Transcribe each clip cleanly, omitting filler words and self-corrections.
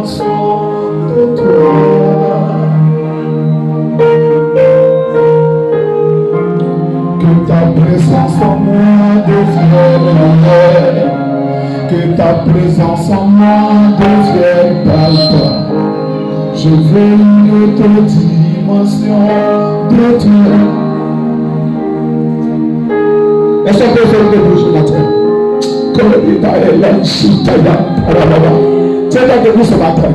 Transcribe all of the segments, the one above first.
dimension de toi. Que ta présence en moi devienne réelle. Que ta présence en moi devienne palpable. Je veux une autre dimension de toi. Est-ce qu'on peut faire de vous ce matin? Comme il est là, il chute là, tiens dans debout ce matin.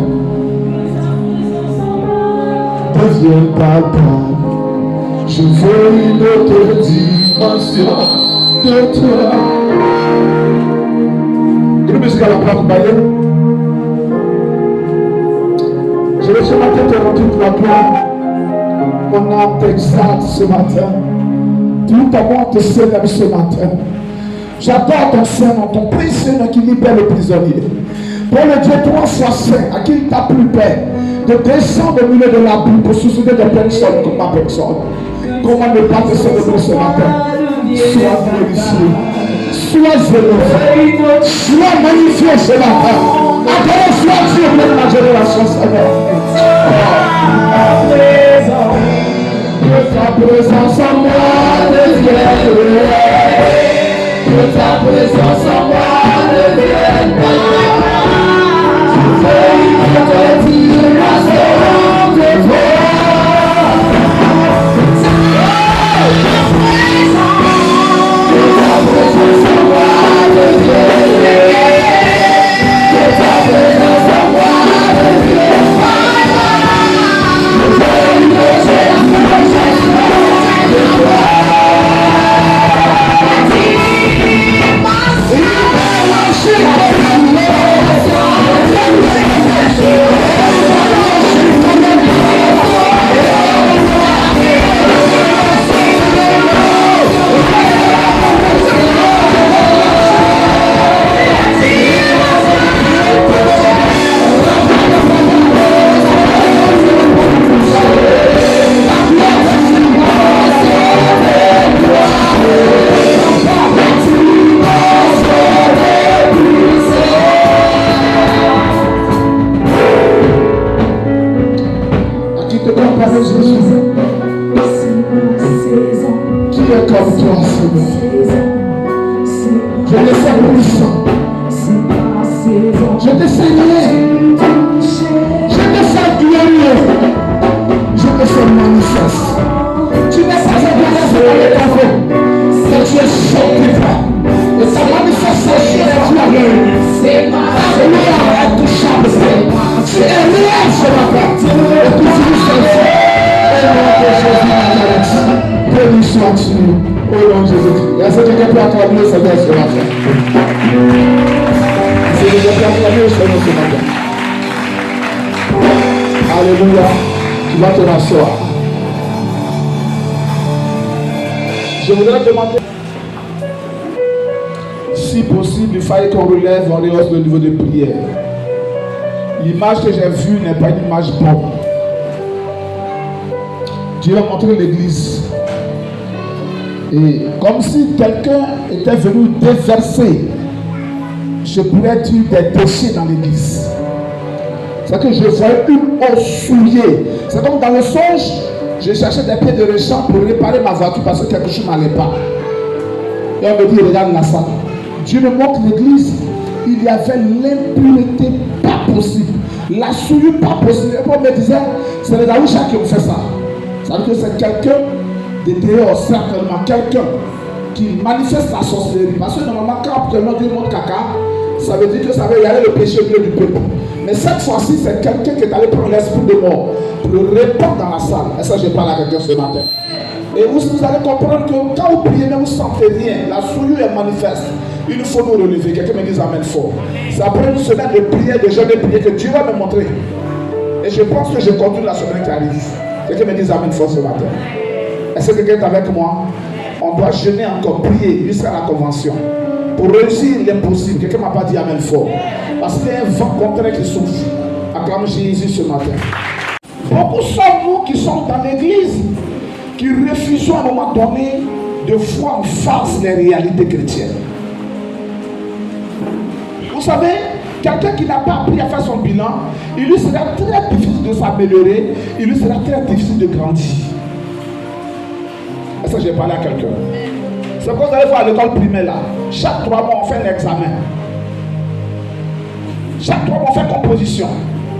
Devienne palpable. Je veux une autre dimension de toi. Groupe musical à la place bailler. Je vais ce matin te rendre toute la gloire. Mon âme t'exalte ce matin. Tout à moi te célèbre ce matin. J'adore ton Saint-Nom, ton précieux nom qui libère le prisonnier. Pour le Dieu 3 fois saint, à qui il t'a plu paix, de descendre au milieu de la boue pour susciter des personnes comme ma personne. Comment ne pas te célébrer ce matin? Sois glorifié, sois élevé, sois magnifié ce matin. Adore, sois Dieu pour ma génération, Seigneur. Que ta présence en moi devienne réelle. Que ta présence en moi devienne palpable. Je veux une autre dimension de toi. Que ta présence en moi devienne réelle. Que ta présence en moi devienne palpable. Je veux une autre dimension de toi. Alléluia. Tu vas te rasseoir. Je voudrais demander, si possible, il fallait qu'on relève, on rehausse le niveau de prière. L'image que j'ai vue n'est pas une image bonne. Dieu a montré l'église. Et comme si quelqu'un était venu déverser, je pourrais dire, des déchets dans l'église. C'est que je voyais une eau souillée. C'est comme dans le songe, je cherchais des pieds de réchant pour réparer ma voiture parce que quelque chose n'allait pas. Et on me dit, regarde la salle. Dieu me montre l'église, il y avait l'impureté pas possible. La souillure pas possible. Et on me disait, c'est les Aoucha qui ont fait ça. Ça veut dire que c'est quelqu'un de dehors, certainement quelqu'un qui manifeste la sorcellerie. Parce que normalement, quand Dieu montre caca, ça veut dire que ça veut y aller le péché bleu du peuple. Mais cette fois-ci, c'est quelqu'un qui est allé prendre l'esprit de mort pour le répandre dans la salle. Et ça, je parle à quelqu'un ce matin. Et vous allez comprendre que quand vous priez, même vous ne sentez rien. La souillure est manifeste. Il faut nous relever. Quelqu'un me dit amen fort. C'est après une semaine de prière, de jeûne de prière que Dieu va me montrer. Et je pense que je continue la semaine qui arrive. Quelqu'un me dit amen fort ce matin. Est-ce que quelqu'un est avec moi? On doit jeûner encore, prier jusqu'à la convention. Pour réussir l'impossible. Quelqu'un ne m'a pas dit amen fort. Parce qu'il y a un vent contraire qui souffle. Acclame Jésus ce matin. Beaucoup sont nous qui sont dans l'église, qui refusons à un moment donné de voir en face les réalités chrétiennes. Vous savez, Quelqu'un qui n'a pas appris à faire son bilan, il lui sera très difficile de s'améliorer, il lui sera très difficile de grandir. Est-ce que j'ai parlé à quelqu'un? C'est quand vous allez voir à l'école primaire là, chaque 3 mois on fait un examen. Chaque 3 mois on fait composition.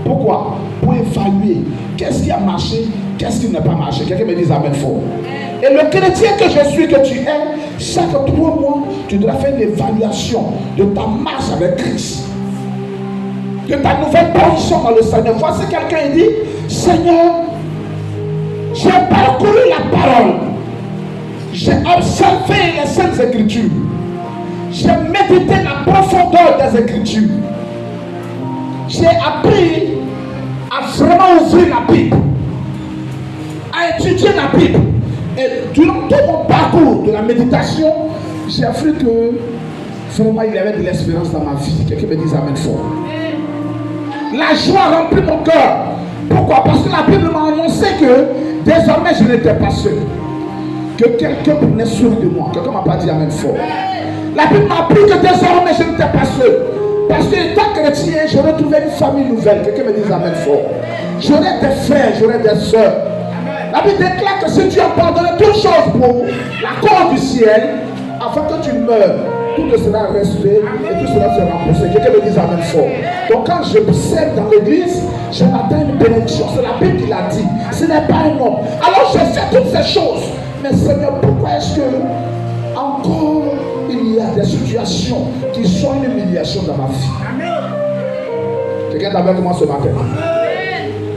Pourquoi? Pour évaluer qu'est-ce qui a marché, qu'est-ce qui n'a pas marché. Quelqu'un me dit amen fort. Et le chrétien que je suis, que tu es, chaque 3 mois, tu dois faire une évaluation de ta marche avec Christ, de ta nouvelle position dans le Seigneur. Voici quelqu'un qui dit, Seigneur, j'ai parcouru la parole, j'ai observé les Saintes Écritures, j'ai médité la profondeur des Écritures, j'ai appris à vraiment ouvrir la Bible, à étudier la Bible. Et durant tout mon parcours de la méditation, j'ai appris que vraiment il y avait de l'espérance dans ma vie. Quelqu'un me dit amen fort. La joie remplit mon cœur. Pourquoi? Parce que la Bible m'a annoncé que désormais je n'étais pas seul. Que quelqu'un prenait soin de moi. Quelqu'un ne m'a pas dit amen fort. La Bible m'a appris que désormais je n'étais pas seul. Parce que étant chrétien, j'aurais trouvé une famille nouvelle. Quelqu'un me dit amen fort. J'aurais des frères, j'aurais des soeurs. La Bible déclare que si tu as pardonné toutes choses pour la cause du ciel, afin que tu meurs, tout sera restauré et tout cela sera remboursé. Quelqu'un me dit amen fort. Donc quand je sers dans l'église, je m'attends une bénédiction. C'est la Bible qui l'a dit. Ce n'est pas un homme. Alors je fais toutes ces choses. Mais Seigneur, pourquoi est-ce que encore il y a des situations qui sont une humiliation dans ma vie? Quelqu'un est avec moi ce matin?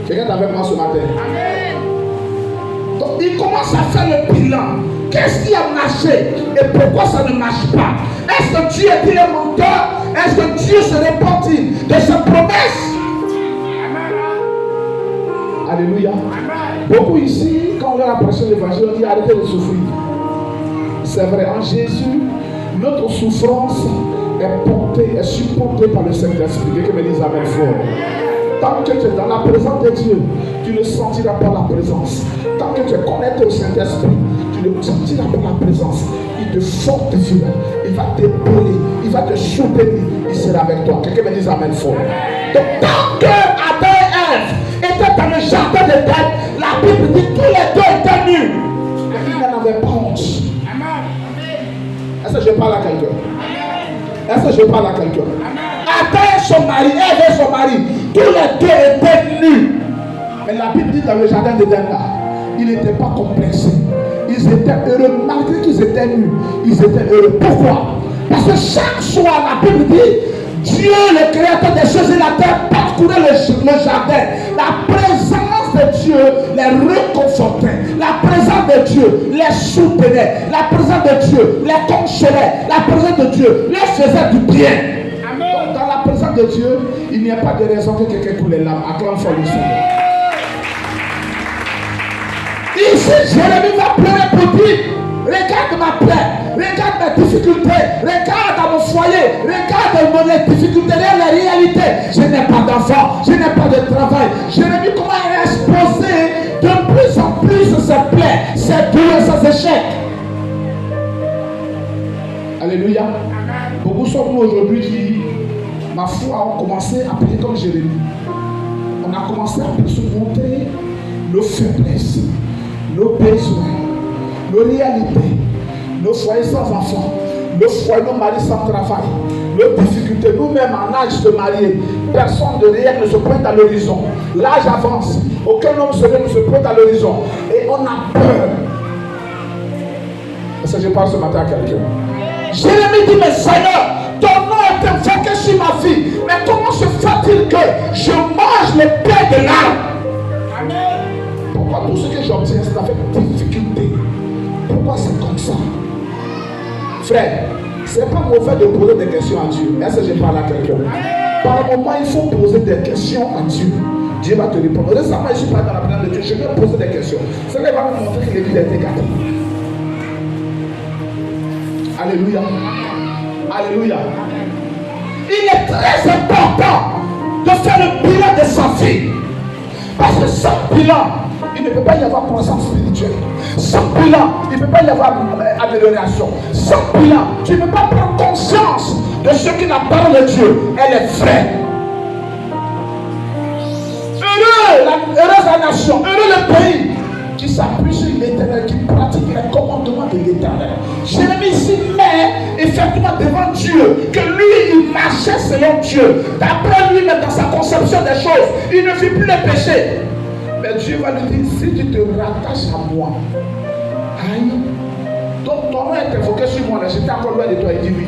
Quelqu'un est avec moi ce matin? Donc il commence à faire le bilan. Qu'est-ce qui a marché et pourquoi ça ne marche pas? Est-ce que Dieu est un menteur? Est-ce que Dieu se répand-il de ses promesses? Alléluia. Beaucoup ici, quand on leur a prêché l'évangile, on dit arrêtez de souffrir. C'est vrai, en Jésus, notre souffrance est portée, est supportée par le Saint-Esprit. Quelqu'un me dise amen fort. Tant que tu es dans la présence de Dieu, tu ne sentiras pas la présence. Tant que tu es connecté au Saint-Esprit, tu ne sentiras pas la présence. Il te fortifie, il va t'épauler, il va te soutenir, il sera avec toi. Quelqu'un me dise amen fort. Donc tant que Adam et Ève étaient dans le jardin d'Éden, la Bible dit tous les deux étaient nus. Et ils n'en avaient pas honte. Est-ce que je parle à quelqu'un? Est-ce que je parle à quelqu'un? Adam et son mari, Ève et son mari, tous les deux étaient nus. Mais la Bible dit dans le jardin d'Éden là, ils n'étaient pas complexés. Ils étaient heureux, malgré qu'ils étaient nus, ils étaient heureux. Pourquoi? Parce que chaque soir, la Bible dit, Dieu, le créateur des choses et la terre, parcourait le jardin. La présence de Dieu les réconfortait. La présence de Dieu les soutenait. La présence de Dieu les consolait. La présence de Dieu les faisait du bien. Donc, dans la présence de Dieu, il n'y a pas de raison que quelqu'un coule les larmes. Acclame fort le Seigneur. Ici, Jérémie va pleurer pour dire, regarde ma plaie, regarde mes difficultés, regarde à mon foyer, regarde mes difficultés, la réalité. Je n'ai pas d'enfant, je n'ai pas de travail. Jérémie, comment il est exposé de plus en plus ses plaies, ses douleurs, ses échecs. Alléluia. Beaucoup sont nous aujourd'hui qui, ma foi, ont commencé à prier comme Jérémie. On a commencé à se montrer nos faiblesses, nos besoins, nos réalités, nos foyers sans enfants, nos foyers, nos maris sans travail, nos difficultés, nous-mêmes en âge de marier. Personne de réel ne se pointe à l'horizon. L'âge avance, aucun homme ne se pointe à l'horizon. Et on a peur. Est-ce que je parle ce matin à quelqu'un? Jérémie dit, mais Seigneur, ton nom est invoqué sur ma vie. Mais comment se fait-il que je mange le pain de l'âme? Pourquoi tout ce que j'obtiens, c'est avec difficulté? Pourquoi c'est comme ça? Frère, c'est pas mauvais de poser des questions à Dieu. Est-ce que je parle à quelqu'un? Par moment, il faut poser des questions à Dieu. Dieu va te répondre. Récemment, je suis pas dans la présence de Dieu. Je vais poser des questions. Cela va me montrer que l'église a été gâtée. Alléluia. Alléluia. Il est très important de faire le bilan de sa vie. Parce que sans bilan, il ne peut pas y avoir croissance spirituelle. Sans bilan, il ne peut pas y avoir amélioration. Sans bilan, tu ne peux pas prendre conscience de ceux qui la parole de Dieu, elle est vraie. Heureuse la nation, heureux le pays qui s'appuie sur l'Éternel, qui pratique les commandements de l'Éternel. Jérémie s'y met effectivement devant Dieu, que lui, il marchait selon Dieu. D'après lui, même dans sa conception des choses, il ne fit plus le péché. Mais Dieu va lui dire, si tu te rattaches à moi, aïe, donc ton nom est invoqué sur moi, là, j'étais encore loin de toi, il dit oui.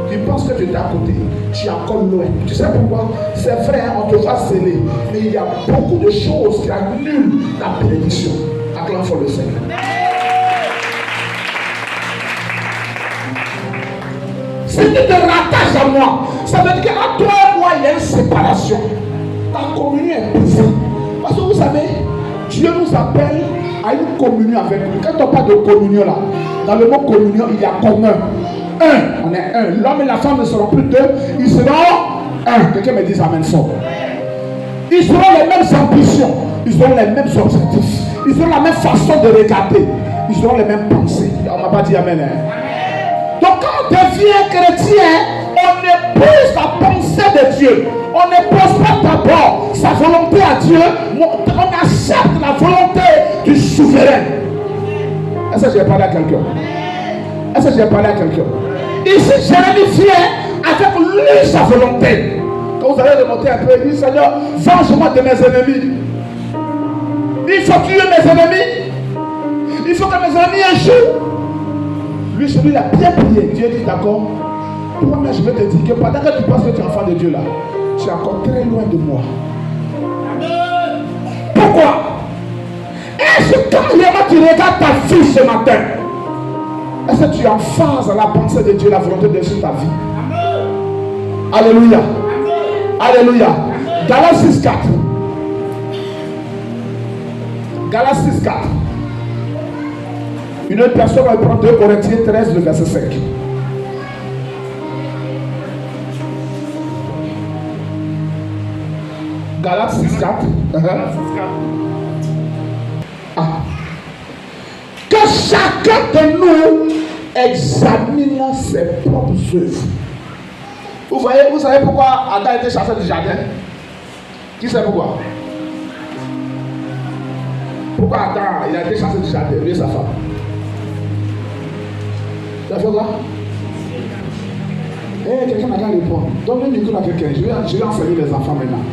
Tu penses que tu es à côté, tu es encore loin. Tu sais pourquoi? C'est vrai, hein, on te va sceller, mais il y a beaucoup de choses qui annulent la bénédiction. Acclame pour le Seigneur. Si tu te rattaches à moi, ça veut dire qu'à toi et moi, il y a une séparation. Ta communion est brisée. Parce que vous savez, Dieu nous appelle à une communion avec lui. Quand on parle de communion là, dans le mot communion, il y a commun. Un, on est un. L'homme et la femme ne seront plus deux, ils seront un. Quelqu'un me dit amen fort. Ils auront les mêmes ambitions, ils auront les mêmes objectifs, ils auront la même façon de regarder, ils auront les mêmes pensées. On ne m'a pas dit amen. Donc quand on devient chrétien, on épouse la pensée de Dieu. On n'épouse pas d'abord sa volonté à Dieu, on accepte la volonté du souverain. Est-ce que j'ai parlé à quelqu'un? Est-ce que j'ai parlé à quelqu'un? Ici, Jérémie vient avec lui sa volonté. Quand vous allez remonter un peu, il dit Seigneur, venge-moi de mes ennemis. Il faut tuer mes ennemis. Il faut que mes ennemis échouent. Lui, celui il a bien prié. Dieu dit d'accord. Moi, je vais te dire que pendant que tu penses que tu es enfant de Dieu là, tu es encore très loin de moi. Amen. Pourquoi? Est-ce que quand tu regardes ta vie ce matin, est-ce que tu es en phase à la pensée de Dieu, la volonté de Dieu sur ta vie? Amen. Alléluia. Amen. Alléluia. Galates 6:4. Galates 6:4. Une autre personne va prendre 2 Corinthiens 13, le verset 5. Galates 6:4. Que chacun de nous examine ses propres œuvres. Vous savez pourquoi Adam était chassé du jardin? Qui sait pourquoi? Pourquoi Adam il a été chassé du jardin, lui et sa femme? Tu as fait quoi? Quelqu'un n'a qu'à répondre. Donne le micro à quelqu'un. Je vais enseigner les enfants maintenant.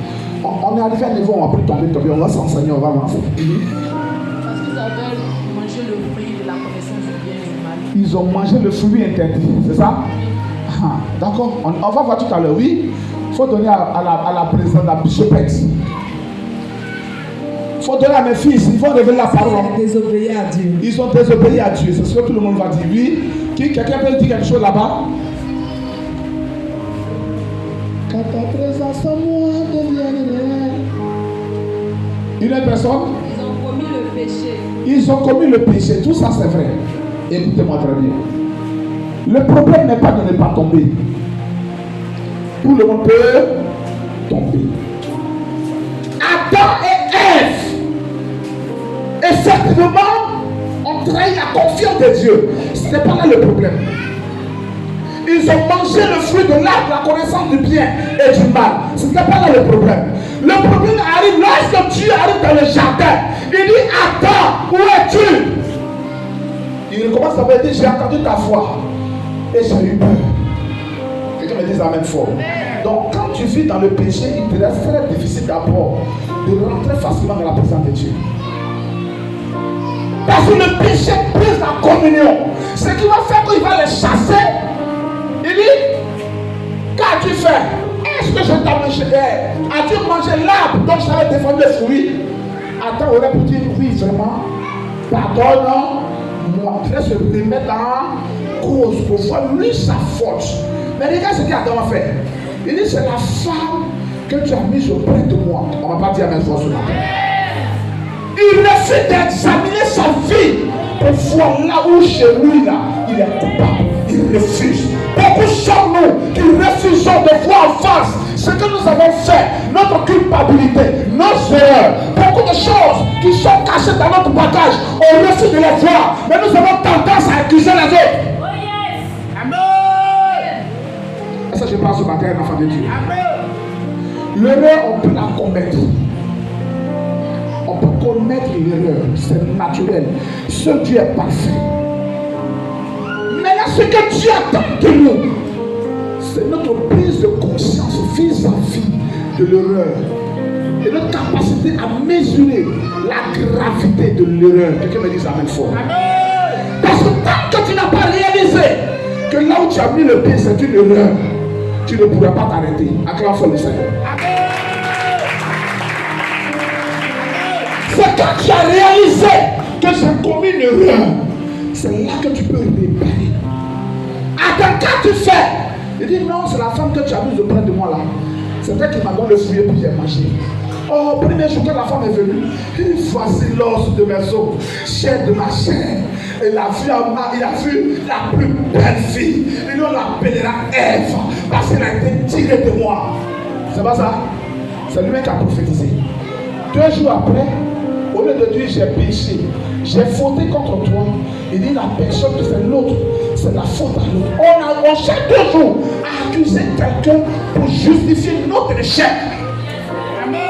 On est arrivé à un niveau où on va plus tomber. On va s'enseigner, on va avancer. Parce qu'ils avaient mangé le fruit de la connaissance du bien et du mal. Ils ont mangé le fruit interdit, c'est ça? D'accord. On va voir tout à l'heure. Oui, il faut donner à la présidente, la bichopette. Il faut donner à mes fils. Ils vont révéler la parole. Désobéir à Dieu. Ils ont désobéi à Dieu. C'est ce que tout le monde va dire. Oui. Quelqu'un peut dire quelque chose là-bas? Quand ta présence en moi devienne réelle. Une autre personne? Ils ont commis le péché. Ils ont commis le péché. Tout ça, c'est vrai. Écoutez-moi très bien. Le problème n'est pas de ne pas tomber. Tout le monde peut tomber. Adam et Ève, effectivement, ont trahi la confiance de Dieu. Ce n'est pas là le problème. Ils ont mangé le fruit de l'arbre de la connaissance du bien et du mal. Ce n'est pas là le problème. Le problème arrive lorsque Dieu arrive dans le jardin. Il dit Adam, où es-tu? Il commence à me dire j'ai entendu ta voix et j'ai eu peur. Quelqu'un me dit amen fort. Donc quand tu vis dans le péché, il te reste très difficile d'abord de rentrer facilement dans la présence de Dieu. Parce que le péché brise la communion. Ce qui va faire qu'il va les chasser. Il dit, qu'as-tu fait? Est-ce que je t'ai mangé? As-tu mangé l'arbre dont je t'avais défendu le fruit? Attends, aurait pu dire oui, vraiment. Pardonne-moi. Je vais se remettre en cause pour voir lui sa faute. Mais regarde ce qu'Adam a fait. Il dit, c'est la femme que tu as mise auprès de moi. On ne va pas dire amen fort ce matin. Il refuse d'examiner sa vie pour voir là où chez lui, là, il est coupable. Il refuse. Beaucoup sommes-nous qui refusons de voir en face ce que nous avons fait, notre culpabilité, nos erreurs, beaucoup de choses qui sont cachées dans notre bagage. On refuse de les voir, mais nous avons tendance à accuser les autres. Oh yes! Amen! Est-ce que je parle ce matin, un enfant de Dieu. L'erreur, on peut la commettre. On peut commettre l'erreur. C'est naturel. Ce Dieu est parfait. Maintenant, ce que Dieu attend de nous, c'est notre prise de conscience vis-à-vis de l'erreur. Et notre capacité à mesurer la gravité de l'erreur. Quelqu'un me dit ça même fort. Parce que tant que tu n'as pas réalisé que là où tu as mis le pied, c'est une erreur, tu ne pourras pas t'arrêter. Acclame fort le Seigneur. C'est quand tu as réalisé que j'ai commis une erreur, c'est là que tu peux réparer. Attends, quand tu fais, il dit non, c'est la femme que tu abuses de près de moi là. C'est elle qui m'a donné le fruit puis j'ai mangé. Oh, premier jour que la femme est venue, voici l'os de mes os, chair de ma chair. Et il a vu la plus belle fille. Et on l'appellera Ève parce qu'elle a été tirée de moi. C'est pas ça? C'est lui-même qui a prophétisé. 2 jours après, au lieu de dire j'ai péché, j'ai fauté contre toi, il dit la personne que c'est l'autre, c'est la faute à l'autre. On cherche toujours à accuser quelqu'un pour justifier notre échec. Amen.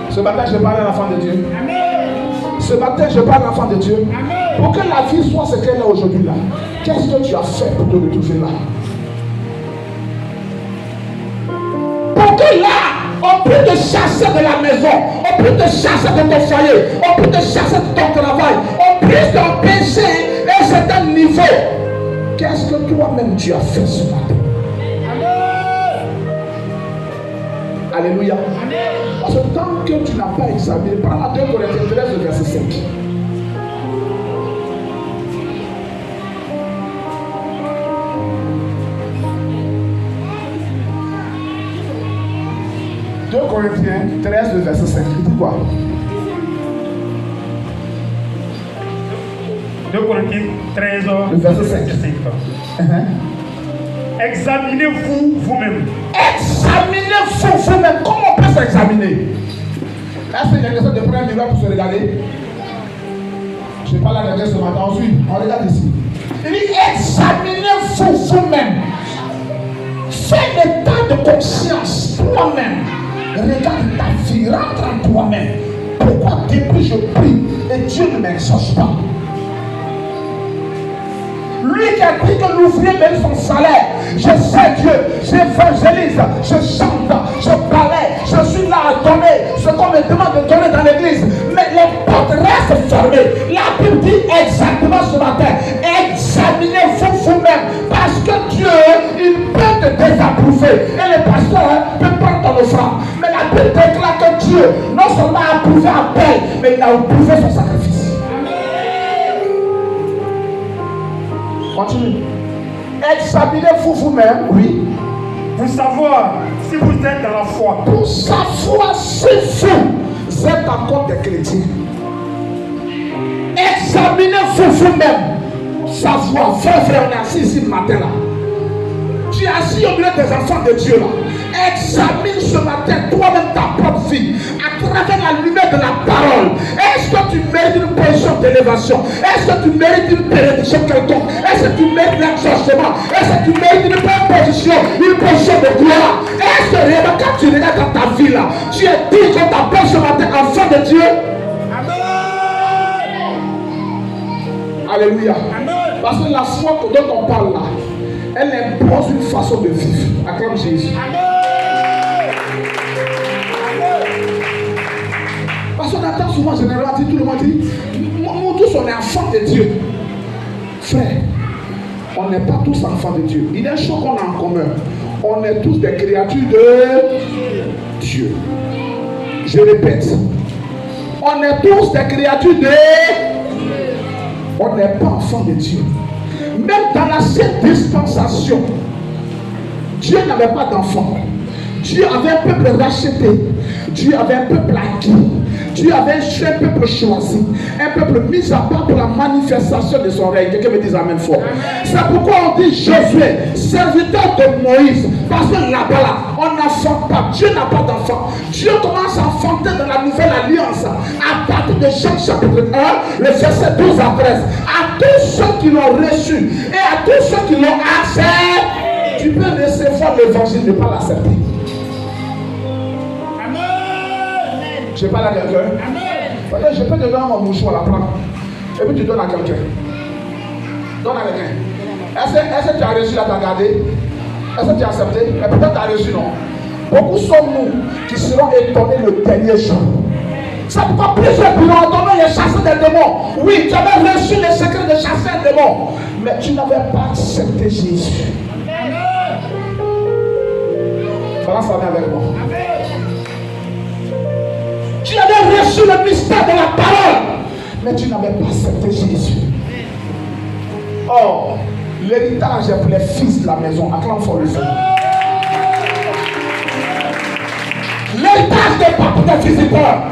Ce matin, je parle à l'enfant de Dieu. Amen. Ce matin, je parle à l'enfant de Dieu. Amen. Pour que la vie soit ce qu'elle est aujourd'hui là, qu'est-ce que tu as fait pour te retrouver là? Pour que là, on peut te chasser de la maison, on peut te chasser de ton foyer, on peut te chasser de ton travail, on peut t'empêcher à un certain niveau. Qu'est-ce que toi-même tu as fait ce matin? Amen. Alléluia. Amen. Parce que tant que tu n'as pas examiné, prends la 2 Corinthiens 13, verset 5. Corinthiens 13, verset 5. Il dit quoi? 2 Corinthiens 13, verset 5. Examinez-vous vous-même. Examinez-vous vous-même. Comment on peut s'examiner? Est-ce qu'il y a quelqu'un de prendre un miroir pour se regarder? Je ne vais pas la regarder ce matin. Ensuite, on regarde ici. Il dit examinez-vous vous-même. Fais l'état de conscience toi-même. Regarde ta vie, rentre en toi-même. Pourquoi depuis je prie et Dieu ne m'exauce pas? Lui qui a dit que l'ouvrier mérite son salaire. Je sais Dieu, j'évangélise, je chante, je balaye, je suis là à donner ce qu'on me demande de donner dans l'église. Mais les portes restent fermées. La Bible dit exactement ce matin, examinez-vous vous-même. Parce que Dieu, il peut te désapprouver. Et le pasteur peut prendre ton offrande. Mais la Bible déclare que Dieu, non seulement a approuvé Abel, mais il a approuvé son sacrifice. Continue. Examinez-vous vous-même, oui. Pour savoir si vous êtes dans la foi. Pour savoir si vous êtes encore des chrétiens. Examinez-vous vous-même. Savoir, frère, on est assis ici le matin là. Tu es assis au milieu des enfants de Dieu là. Examine ce matin toi-même ta propre vie à travers la lumière de la parole. Est-ce que tu mérites une position d'élévation? Est-ce que tu mérites une bénédiction quelconque? Est-ce que tu mérites l'exaucement? Est-ce que tu mérites une bonne position, une position de gloire? Est-ce que réellement quand tu regardes dans ta vie là, tu es dit qu'on t'appelle ce matin enfant de Dieu? Amen. Alléluia. Amen. Parce que la foi dont on parle là, elle impose une façon de vivre. Acclame Jésus. Amen. Parce qu'on entend souvent généralement tout le monde dit, nous tous on est enfants de Dieu. Frère, on n'est pas tous enfants de Dieu. Il y a une chose qu'on a en commun. On est tous des créatures de Dieu. Je répète. On est tous des créatures de Dieu. On n'est pas enfants de Dieu. Même dans l'ancienne dispensation, Dieu n'avait pas d'enfants. Dieu avait un peuple racheté. Dieu avait un peuple acquis. Dieu avait un peuple choisi. Un peuple mis à part pour la manifestation de son règne. Quelqu'un me dit amen fort. C'est pourquoi on dit Josué, serviteur de Moïse. Parce que là-bas, on n'enfante pas. Dieu n'a pas d'enfant. Dieu commence à enfanter dans la nouvelle alliance. À partir de Jean chapitre 1, le verset 12 à 13. À tous ceux qui l'ont reçu et à tous ceux qui l'ont accepté. Tu peux recevoir l'évangile, ne pas l'accepter. Je parle à quelqu'un. Amen. Je peux te donner mon mouchoir, la prendre. Et puis tu donnes à quelqu'un. Donne à quelqu'un. Est-ce que tu as reçu là, tu as gardé? Est-ce que tu as accepté? Et peut-être tu as reçu, non? Beaucoup sommes-nous qui seront étonnés le dernier jour. C'est pourquoi plusieurs plus longtemps, il y a chassé des démons. Oui, tu avais reçu le secret de chasser un démon. Mais tu n'avais pas accepté Jésus. Balance la main avec moi. Tu avais reçu le mystère de la parole. Mais tu n'avais pas accepté Jésus. Or, l'héritage est pour les fils de la maison. Acclame fort le Seigneur. L'héritage n'est pas pour les visiteurs.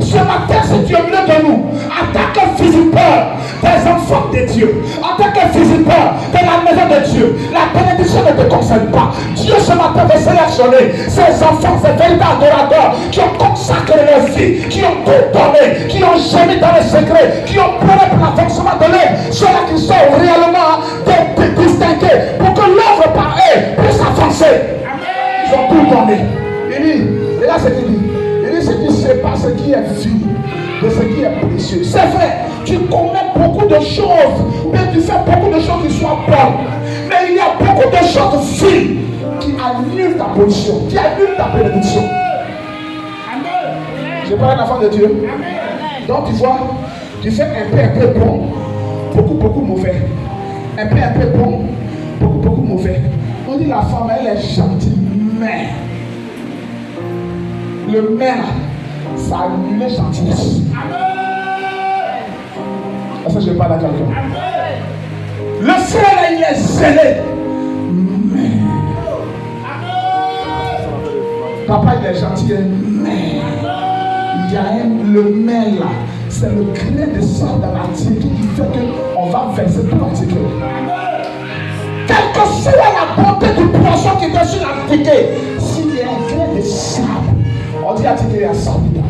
Ce matin, si tu es venu de nous, en tant que visiteur des enfants de Dieu, en tant que visiteur de la maison de Dieu, la bénédiction ne te concerne pas. Dieu ce matin veut sélectionner ces enfants, ces véritables adorateurs qui ont consacré leur vie, qui ont tout donné, qui ont gémi dans les secrets, qui ont pleuré pour l'avancement de l'œuvre. Ceux-là qui sont réellement distingués pour que l'œuvre par eux puisse avancer. Ils ont tout donné. Il dit, regarde ce qu'il dit. Ce qui ne sait pas ce qui est vie, de ce qui est précieux. C'est vrai, tu commets beaucoup de choses, mais tu fais beaucoup de choses qui soient bonnes. Mais il y a beaucoup de choses vies qui annulent ta position, qui annulent ta bénédiction. Je parle d'un enfant de Dieu. Donc tu vois, tu fais un peu bon, beaucoup mauvais. Un peu bon, beaucoup mauvais. On dit la femme, elle est gentille, mais le maire, ça annule la gentillesse. Est-ce que je parle à quelqu'un? Le frère, il est zélé. Mais papa, il est gentil, mais il y a le maire là. C'est le grain de sang dans l'article qui fait qu'on va verser tout l'article. Quelle que soit la bonté du poisson qui est sur l'article, s'il y a un grain de sable, on dit à tirer à 100 000.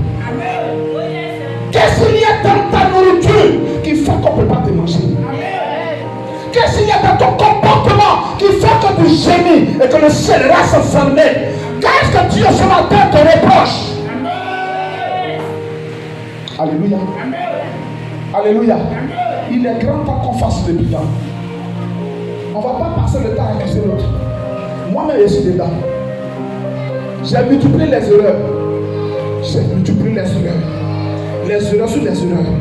Qu'est-ce qu'il y a dans ta nourriture qui fait qu'on ne peut pas te manger? Qu'est-ce qu'il y a dans ton comportement qui fait que tu gémis et que le ciel reste fermé? Qu'est-ce que Dieu ce matin te reproche? Alléluia. Alléluia. Il est grand temps qu'on fasse le bilan. On ne va pas passer le temps à accuser l'autre. Moi-même, je suis dedans. J'ai multiplié les erreurs. J'ai multiplié les erreurs sur les erreurs.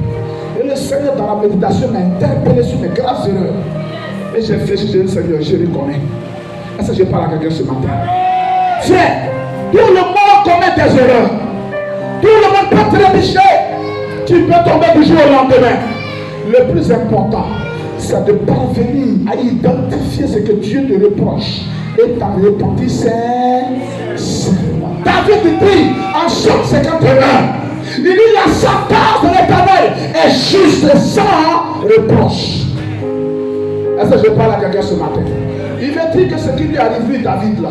Et le Seigneur, dans la méditation, m'a interpellé sur mes graves erreurs. Et j'ai fait, j'ai dit, Seigneur, je reconnais. Est-ce que je parle à quelqu'un ce matin? Frère, tout le monde commet des erreurs. Tout le monde peut trébucher. Tu peux tomber du jour au lendemain. Le plus important, c'est de parvenir à identifier ce que Dieu te reproche. Et t'en repentir, c'est David dit en Psaume 51, il dit la sentence de l'Éternel est juste et sans reproche. Est-ce que je parle à quelqu'un ce matin? Il veut dire que ce qui lui est arrivé, David là.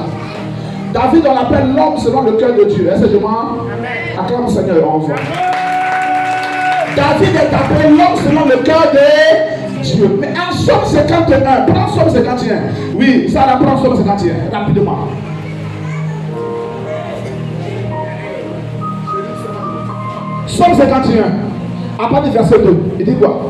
David, on l'appelle l'homme selon le cœur de Dieu. Est-ce que je m'en acclame le Seigneur et on voit. David est appelé l'homme selon le cœur de Dieu. Mais en Psaume 51, prends Psaume 51. Oui, ça la prend Psaume 51, rapidement. Psaume 51, à partir du verset 2, il dit quoi?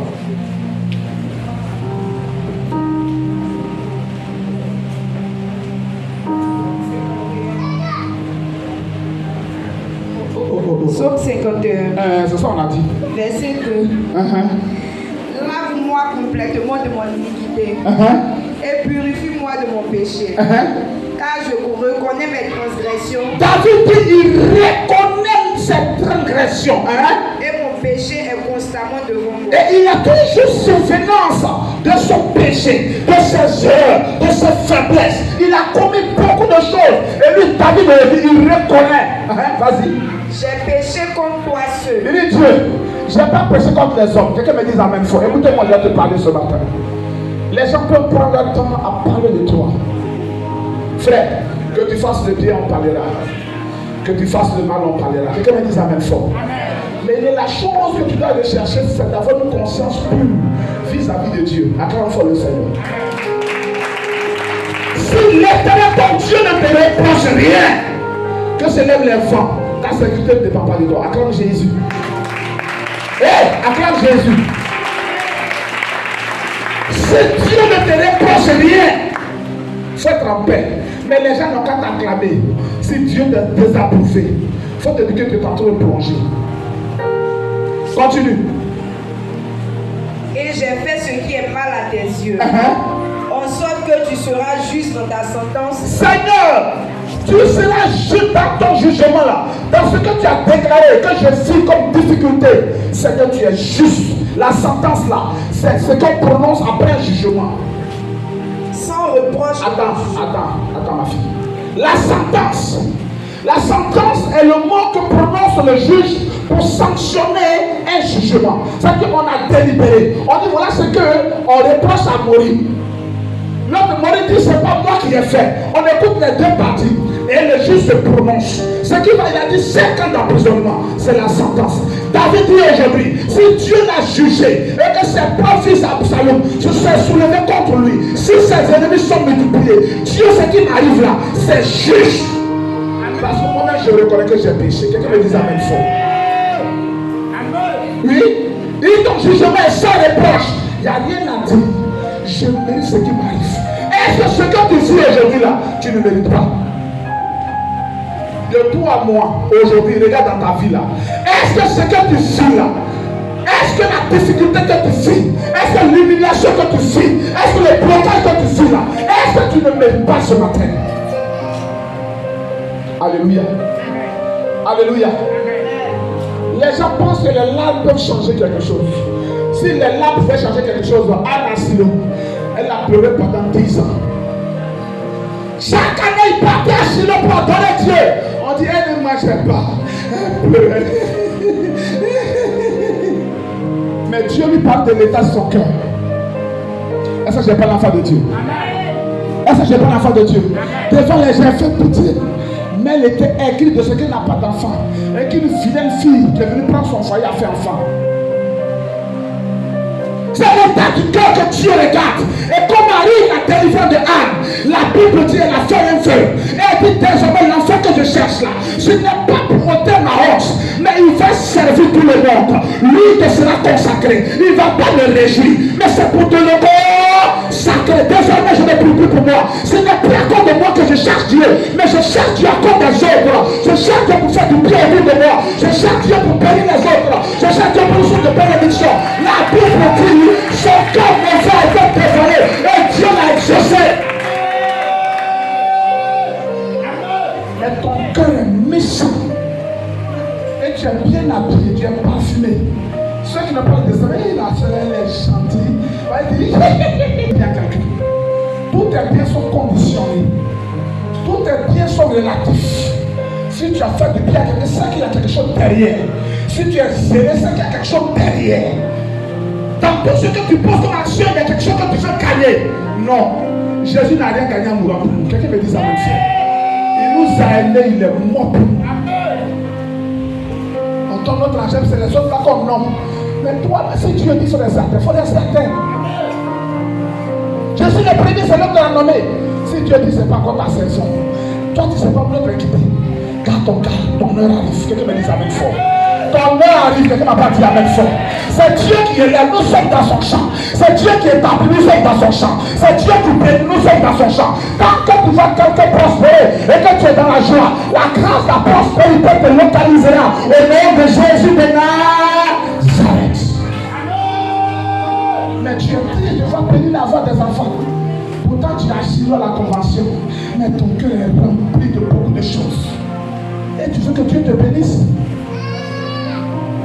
Psaume 51. C'est ça on a dit. Verset 2. Lave-moi complètement de mon iniquité et purifie-moi de mon péché. Car je reconnais mes transgressions. David dit il reconnaît ses transgressions. Et mon péché est constamment devant moi. Et il a toujours souvenance de son péché, de ses erreurs, de ses faiblesses. Il a commis beaucoup de choses. Et lui, David, il reconnaît. Vas-y. J'ai péché contre toi seul. Il dit Dieu, je n'ai pas péché contre les hommes. Quelqu'un me dit amen fort. Écoutez-moi, je vais te parler ce matin. Les gens peuvent prendre le temps à parler de toi. Frère, que tu fasses le bien, on parlera. Que tu fasses le mal, on parlera. Quelqu'un me dit amen fort. Mais la chose que tu dois rechercher, c'est d'avoir une conscience pure vis-à-vis de Dieu. Acclame fort le Seigneur. Si l'Éternel, ton Dieu, ne te reproche rien, que se lève les vents, ta sécurité ne dépend pas de toi. Acclame Jésus. Acclame Jésus. Si Dieu ne te reproche rien, il faut être en paix. Mais les gens n'ont qu'à t'acclamer. Si Dieu te désapprouvé, il faut te dire que tu es en train de plonger. Continue. Et j'ai fait ce qui est mal à tes yeux, en sorte que tu seras juste dans ta sentence. Seigneur, tu seras juste dans ton jugement là. Dans ce que tu as déclaré, que je vis comme difficulté, Seigneur, tu es juste. La sentence là, c'est ce qu'on prononce après un jugement. Sans reproche. Attends ma fille. La sentence est le mot que prononce le juge pour sanctionner un jugement. C'est-à-dire qu'on a délibéré. On dit voilà ce qu'on reproche à Moïse. L'autre Moïse dit c'est pas moi qui ai fait. On écoute les deux parties et le juge se prononce. Ce qu'il a dit 5 ans d'emprisonnement, c'est la sentence. David dit aujourd'hui, si Dieu l'a jugé et que ses propres fils Absalom se sont soulevés contre lui, si ses ennemis sont multipliés, Dieu, ce qui m'arrive là, c'est juste. Parce que moi-même je reconnais que j'ai péché. Quelqu'un me dit amen fort. Oui, et ton jugement est sans reproche. Il n'y a rien à dire. Je mérite ce qui m'arrive. Est-ce que ce que tu vis aujourd'hui là, tu ne mérites pas? De toi à moi, aujourd'hui, regarde dans ta vie là. Est-ce que ce que tu vis là, est-ce que la difficulté que tu vis, est-ce que l'humiliation que tu vis, est-ce que le blocage que tu vis là, est-ce que tu ne mérites pas ce matin? Alléluia. Alléluia. Les gens pensent que les larmes peuvent changer quelque chose. Si les larmes pouvaient changer quelque chose, Anna Silo, elle a pleuré pendant 10 ans. Chaque année, il partait à Silo pour adorer Dieu. On dit, elle ne mangeait pas. Elle pleurait. Mais Dieu lui parle de l'état de son cœur. Est-ce que je n'ai pas l'enfant de Dieu? Est-ce que je n'ai pas l'enfant de Dieu? Devant les gens, elle fait pitié. Mais elle était aigrie de ce qu'elle n'a pas d'enfant. Et qu'une fidèle fille qui est venue prendre son foyer a fait enfant. C'est l'état du cœur que Dieu regarde. Et comme Marie la délivrée de Anne, la Bible dit elle a fait un feu. Et elle dit désormais l'enfant que je cherche là, ce n'est pas pour ôter ma honte, mais il va servir tout le monde. Lui te sera consacré. Il ne va pas le réjouir, mais c'est pour te le consacrer. Désormais je ne prie plus pour moi. Ce n'est plus à cause de moi que je cherche Dieu, mais je cherche Dieu à cause des autres. Je cherche Dieu pour faire du bien au bout de moi. Je cherche Dieu pour bénir les autres. Je cherche Dieu pour nous faire de bénédiction. La Bible dit son cœur mauvais a été dévoré et Dieu l'a exaucé. Mais ton cœur est méchant et tu es bien habillé, tu es parfumé. Ceux qui ne parlent de ça, il a fait les gentils. Il dit, bien quelqu'un. Tout est bien sont conditionnés. Tout est bien sont relatifs. Si tu as fait du bien à quelqu'un, c'est qu'il y a quelque chose derrière. Si tu es zélé, c'est qu'il y a quelque chose derrière. Dans tout ce que tu poses comme action, il y a quelque chose que tu veux gagner. Non, Jésus n'a rien gagné en mourant pour nous. Quelqu'un me dit ça même fois. Il nous a aimés, il est mort pour nous. On tourne notre argent, c'est les autres là qu'on nomme. Mais toi, si Dieu dit sur les actes, il faut les certain. Je suis le premier, c'est l'autre de la nommer. Si Dieu dit c'est pas encore ta saison, toi tu ne sais pas pour être équipé. Garde ton cœur, ton heure arrive. Quelqu'un me dit ça même fort. Ton heure arrive, quelqu'un m'a pas dit amen fort. C'est Dieu qui est là, nous sommes dans son champ. C'est Dieu qui est établi, nous sommes dans son champ. C'est Dieu qui bénit, nous sommes dans son champ. Tant que tu vas quelque prospérer et que tu es dans la joie, la grâce, la prospérité te localisera au nom de Jésus de Nazareth. Mais tu es dit, je vais bénir la voix des enfants. Pourtant tu as assis à la convention, mais ton cœur est rempli de beaucoup de choses. Et tu veux que Dieu te bénisse?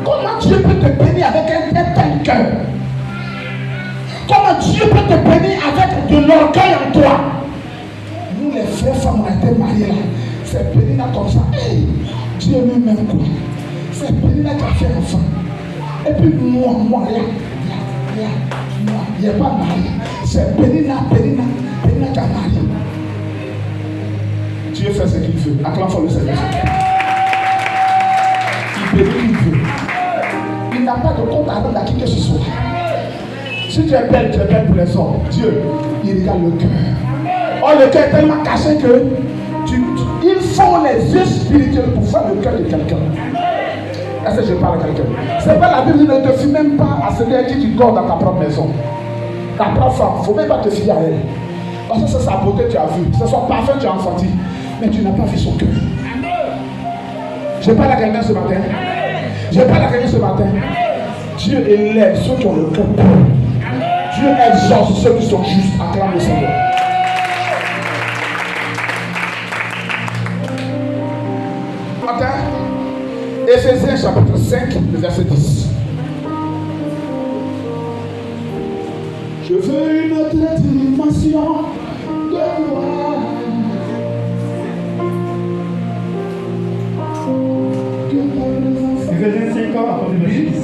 Comment Dieu peut te bénir avec un tel cœur? Comment Dieu peut te bénir avec de l'orgueil en toi? Nous les frères femmes on a été mariés là. C'est béni là comme ça. Hey, Dieu lui-même quoi. C'est béni là qui a fait enfant. Et puis moi, moi, là, moi, il n'y a pas marié. C'est béni là qui a marié. Dieu fait ce qu'il veut. Acclame le Seigneur. Il bénit qui veut. Il n'a pas de compte à rendre à qui que ce soit. Si tu es belle pour les hommes. Dieu, il regarde le cœur. Oh, le cœur est tellement caché que il faut les yeux spirituels pour voir le cœur de quelqu'un. Est-ce que je parle à quelqu'un? C'est pas la Bible, ne te fie même pas à celui à qui tu dors dans ta propre maison. Ta propre femme, il ne faut même pas te fier à elle. Parce que c'est sa beauté que tu as vue, c'est son parfum que tu as senti, mais tu n'as pas vu son cœur. Je parle à quelqu'un ce matin. Je parle à quelqu'un ce matin. Dieu élève ceux qui ont le cœur pur. Dieu exauce ceux qui sont justes. Acclame le Seigneur. Ce matin, Éphésiens chapitre 5, le verset 10. Je veux une autre dimension de gloire. Éphésiens 5 ans, après le 10.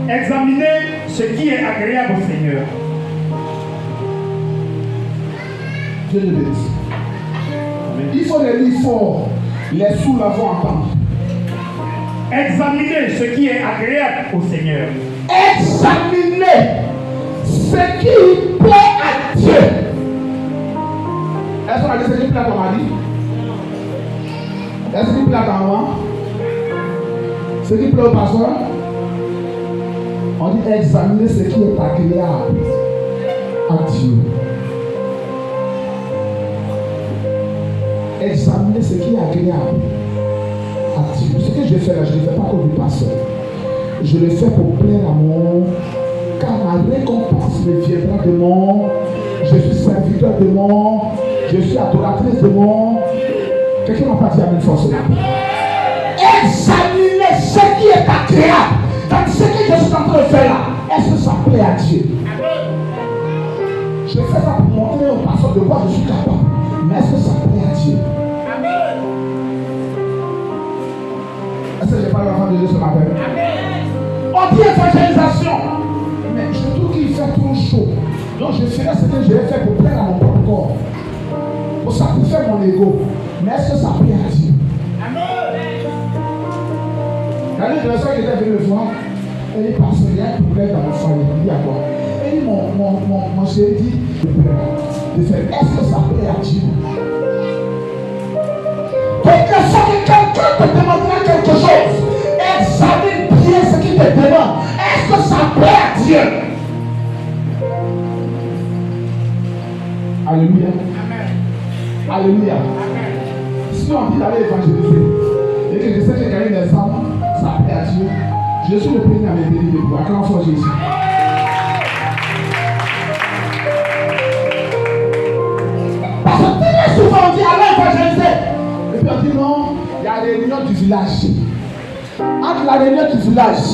Examinez ce qui est agréable au Seigneur. Dieu le bénisse. Il faut les lire fort. Les sous la vont entendre. Examinez ce qui est agréable au Seigneur. Examinez ce qui plaît à Dieu. Est-ce qu'on a dit ce qui plaît à ton mari? Est-ce qu'il plaît à ta maman? Ce qui plaît au pasteur? On dit examiner ce qui est agréable à Dieu. Examiner ce qui est agréable à Dieu. Ce que je fais là, je ne le fais pas comme du pasteur. Je le fais pour plaire à mon... Car ma récompense me viendra de mon... Je suis serviteur de mon... Je suis adoratrice de mon... Quelqu'un m'a pas dit amen forcément. Examinez ce qui est agréable. Dans ce que je suis en train de faire là, est-ce que ça plaît à Dieu? Je fais ça pour montrer au pasteur de quoi je suis capable. Mais est-ce que ça plaît à Dieu? Est-ce que je parle avant de Dieu ce matin? On dit évangélisation. Mais je trouve qu'il fait trop chaud. Donc je ferai ce que je vais faire pour plaire à mon propre corps. Pour sacrifier mon ego. Mais est-ce que ça plaît à Dieu? Regardez le soeur qui était venu me voir. Elle dit, parce qu'il y a un problème dans mon foyer. Il dit à quoi? Elle dit, mon chéri dit, de faire, est-ce que ça plaît à Dieu? Quelquefois que quelqu'un te demandera quelque chose, examine bien ce qu'il te demande. Est-ce que ça plaît à Dieu? Alléluia. Alléluia. Si on dit d'aller évangéliser, et que je sais que gagner des âmes, ça plaît à Dieu, je suis le premier à me bénir de vous. Acclame fort Jésus. Parce que très souvent on dit allez évangéliser. Et puis on dit non, il y a la réunion du village. Entre la réunion du village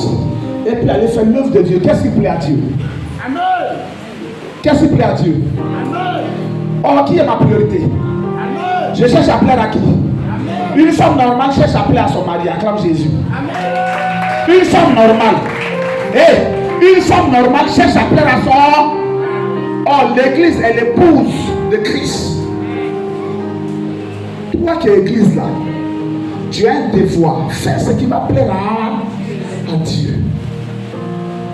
et puis aller faire l'œuvre de Dieu, qu'est-ce qui plaît à Dieu? Amen. Qu'est-ce qui plaît à Dieu? Amen. Or, qui est ma priorité? Amen. Je cherche à plaire à qui? Amen. Une femme normale cherche à plaire à son mari. Acclame Jésus. Amen. Une femme normale. Une femme normale cherche à plaire à son... Oh, l'église est l'épouse de Christ. Toi qui es église là, tu as un devoir. Faire ce qui va plaire à Dieu.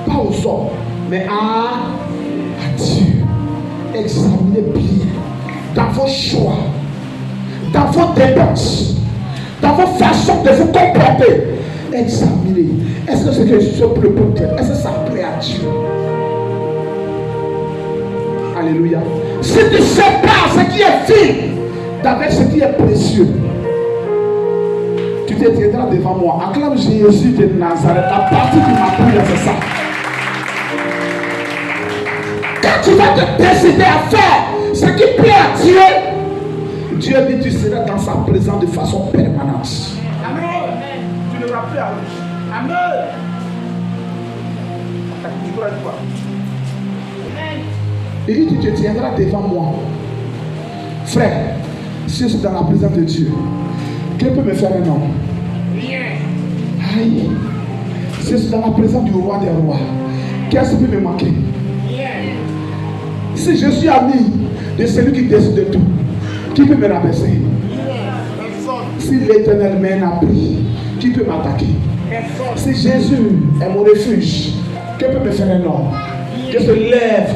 Pas aux hommes, mais à Dieu. Examinez bien dans vos choix, dans vos dépenses, dans vos façons de vous comporter. Examinez. Est-ce que ce que je suis le porteur, est-ce que ça plaît à Dieu? Alléluia. Si tu sépares ce qui est fini d'avec ce qui est précieux, tu te tiendras devant moi. Acclame Jésus de Nazareth. À partir de ma prière, c'est ça. Quand tu vas te décider à faire ce qui plaît à Dieu, Dieu dit tu seras dans sa présence de façon permanente. Amen. Tu ne vas plus à lui. Amen. Tu pourras dire quoi? Il dit tu te tiendras devant moi. Frère, si je suis dans la présence de Dieu, qui peut me faire un homme? Rien. Aïe. Si je suis dans la présence du roi des rois, qu'est-ce qui peut me manquer? Si je suis ami de celui qui décide de tout, qui peut me rabaisser? Si l'Éternel mène à prix, qui peut m'attaquer? Si Jésus est mon refuge, que peut me faire un homme? Que se lève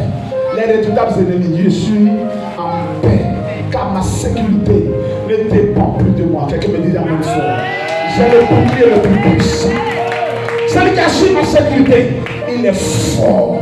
les redoutables ennemis, je suis en paix, car ma sécurité ne dépend plus de moi. Quelqu'un me dit la même fois. J'ai le bouclier le plus puissant. Celui qui assure ma sécurité, il est fort.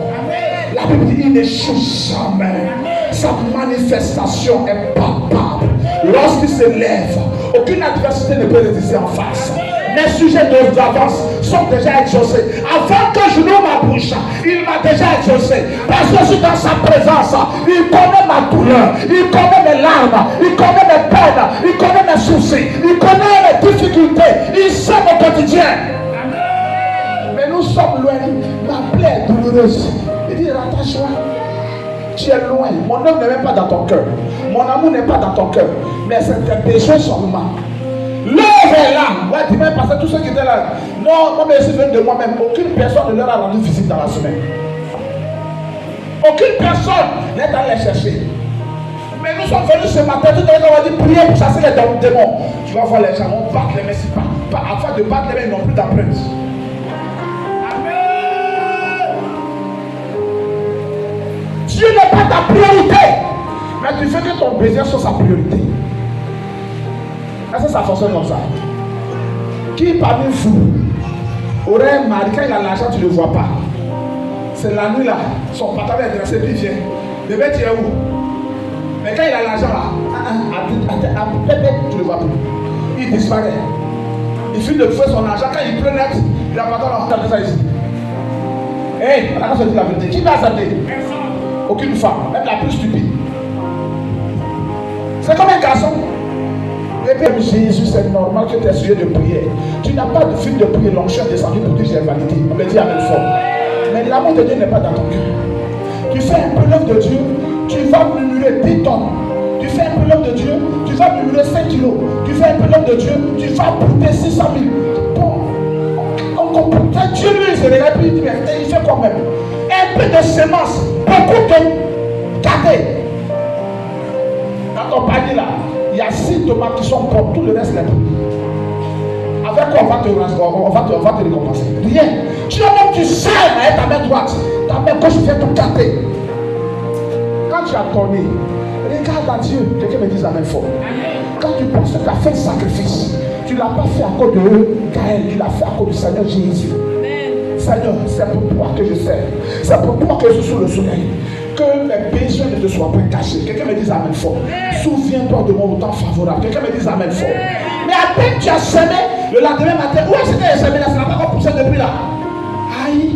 La Bible dit il n'échoue jamais. Sa manifestation est palpable. Lorsqu'il se lève, aucune adversité ne peut résister en face. Mes sujets d'avance sont déjà exaucés. Avant que je n'ouvre ma bouche, il m'a déjà exaucé. Parce que je suis dans sa présence. Il connaît ma douleur. Il connaît mes larmes. Il connaît mes peines. Il connaît mes soucis. Il connaît mes difficultés. Il sait mon quotidien. Mais nous sommes loin. Ma plaie est douloureuse. Il dit, rattache-toi. Tu es loin. Mon homme n'est même pas dans ton cœur. Mon amour n'est pas dans ton cœur. Mais c'est tes péchés seulement. L'œuvre est là. Ouais, dis-moi, parce que tous ceux qui étaient là. Non, moi, je suis venu de moi-même. Aucune personne ne leur a rendu visite dans la semaine. Aucune personne n'est allée les chercher. Mais nous sommes venus ce matin. Tout à l'heure, on va dire prier pour chasser les démons. Tu vas voir les gens, on bat les mains, si pas. Afin de battre les mains, ils n'ont plus d'empreinte. Dieu n'est pas ta priorité, mais tu fais que ton besoin soit sa priorité. Est-ce que ça fonctionne comme ça? Qui parmi vous aurait un mari, quand il a l'argent, tu ne le vois pas? C'est la nuit là, son pantalon est dressé, puis il vient. Bébé, tu es où? Mais quand il a l'argent là, tu ne le vois plus. Il disparaît. Il finit de faire son argent, quand il prend net, il a pas dans ça ici. Hé, on a se dit la vérité. Qui va accepter? Aucune femme, même la plus stupide. C'est comme un garçon. Et puis Jésus, c'est normal que tu aies sujet de prière. Tu n'as pas de fil de prière, l'onction descendu pour dire j'ai validé. On me dit avec fort. Mais l'amour de Dieu n'est pas dans ton cœur. Tu fais un peu l'œuvre de Dieu, tu vas murmurer 10 tonnes. Tu fais un peu l'œuvre de Dieu, tu vas murmurer 5 kilos. Tu fais un peu l'œuvre de Dieu, tu vas porter 600 000. Bon, on comprend. Dieu lui, il se regarde et il dit, mais il fait quand même. Un peu de semence, beaucoup de cadet. Dans ton panier là, il y a 6 tomates qui sont propres, tout le reste est bon. Avec quoi on va te récompenser? Rien. Tu sais avec ta main droite, ta main gauche fait tout gâter. Quand tu as tourné, regarde à Dieu. Quelqu'un me dit la même fois. Quand tu penses que tu as fait un sacrifice, tu ne l'as pas fait à cause de Gaël, tu l'as fait à cause du Seigneur Jésus. Seigneur, c'est pour toi que je sers. C'est pour toi que je suis sous le soleil. Que mes péchés ne te soient pas cachés. Quelqu'un me dit amen fort. Souviens-toi de mon temps favorable. Quelqu'un me dit amen fort. Mais à peine tu as semé, le lendemain matin, où est-ce que tu as semé là? Ça n'a pas encore poussé depuis là. Aïe.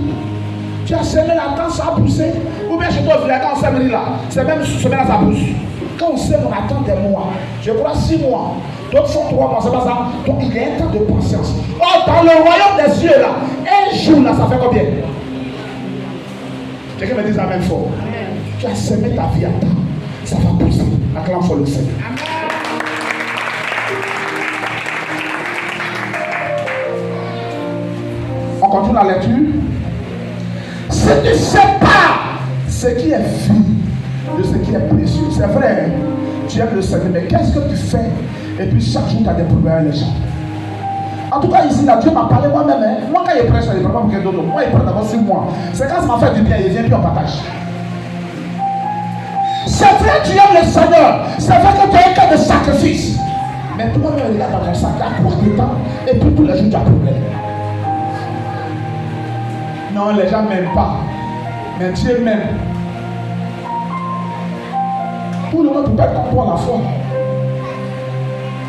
Tu as semé là quand ça a poussé. Ou bien chez toi, quand on sème là, c'est même sous semé là, ça pousse. Quand on sème, on attend des mois. Je crois 6 mois. D'autres font 3 mois, c'est pas ça. Donc il y a un temps de patience. Oh, dans le royaume des cieux là, un jour là, ça fait combien? Quelqu'un me dit amen fort. Tu as semé ta vie à temps. Ça va pousser. Acclame fort le Seigneur. On continue la lecture. Si tu ne sais pas ce qui est vie de ce qui est précieux, c'est vrai, tu aimes le Seigneur, mais qu'est-ce que tu fais? Et puis chaque jour tu as des problèmes avec les gens. En tout cas ici, là, Dieu m'a parlé moi-même. Hein. Moi quand il prêche, il ne prend pas pour quelqu'un d'autre. Moi il prend d'abord sur moi. C'est quand ça m'a fait du bien, il vient puis on partage. C'est vrai que tu aimes le Seigneur. C'est vrai que tu as un cas de sacrifice. Mais toi-même, regarde dans ton sac, tu as quoi de temps et puis tous les jours tu as problème. Non, les gens ne m'aiment pas. Mais Dieu m'aime. Tout le monde ne peut pas être comme toi à la fois.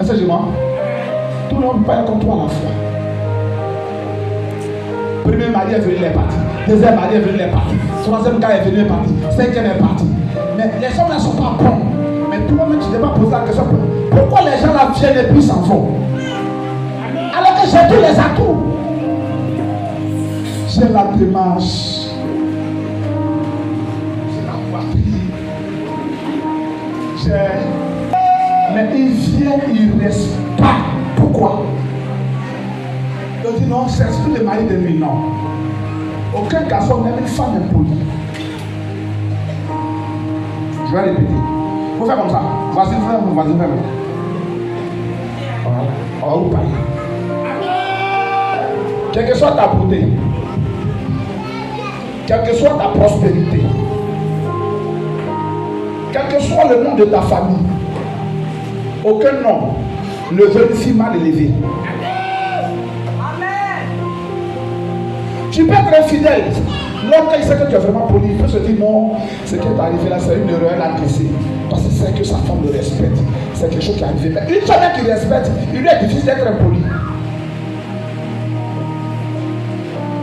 Est-ce que je mens? Tout le monde ne peut pas être comme toi à la fois. Premier mari est venu, il est parti. Deuxième mari est venu, il est parti. Troisième gars est venu, il est parti. Cinquième est parti. Mais les hommes là ne sont pas bons. Mais toi-même, tu ne t'es pas posé la question. Pourquoi les gens là viennent et puis s'en vont? Alors que j'ai tous les atouts. J'ai la démarche. J'ai la poitrine. Mais ils viennent, ils ne restent pas. Pourquoi? Il dit non, c'est tout le mari de lui. Non. Aucun garçon n'aime une femme impolie. Je vais répéter. Il faut faire comme ça. Voici le frère, voici le frère. Voilà. On va vous parler. Quelle que soit ta beauté, quelle que soit ta prospérité, quel que soit le nom de ta famille, aucun nom ne vérifie mal élevé. Tu peux être infidèle. L'homme, quand il sait que tu es vraiment poli, il peut se dire non, ce qui est arrivé là, c'est une erreur à encaisser. Parce qu'il sait que sa femme le respecte. C'est quelque chose qui est arrivé. Mais une fois qu'il respecte, il lui est difficile d'être impoli.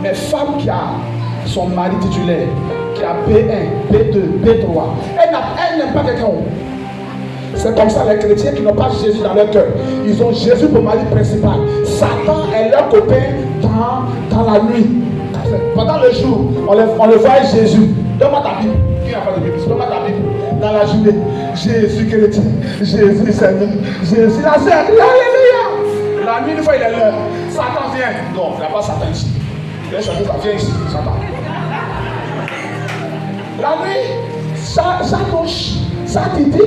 Mais femme qui a son mari titulaire, qui a B1, B2, B3, elle n'aime pas quelqu'un. C'est comme ça les chrétiens qui n'ont pas Jésus dans leur cœur. Ils ont Jésus pour mari principal. Satan est leur copain dans la nuit. Pendant le jour, on le voit Jésus. Donne-moi ta Bible. Qui n'a pas de Bible? Donne-moi ta Bible. Dans la journée, Jésus chrétien, Jésus Seigneur, Jésus la sœur. Alléluia. La nuit, une fois il est l'heure, Satan vient. Non, il n'y a pas Satan ici. Il y a Satan, viens ici, Satan. La nuit, ça touche, ça titi,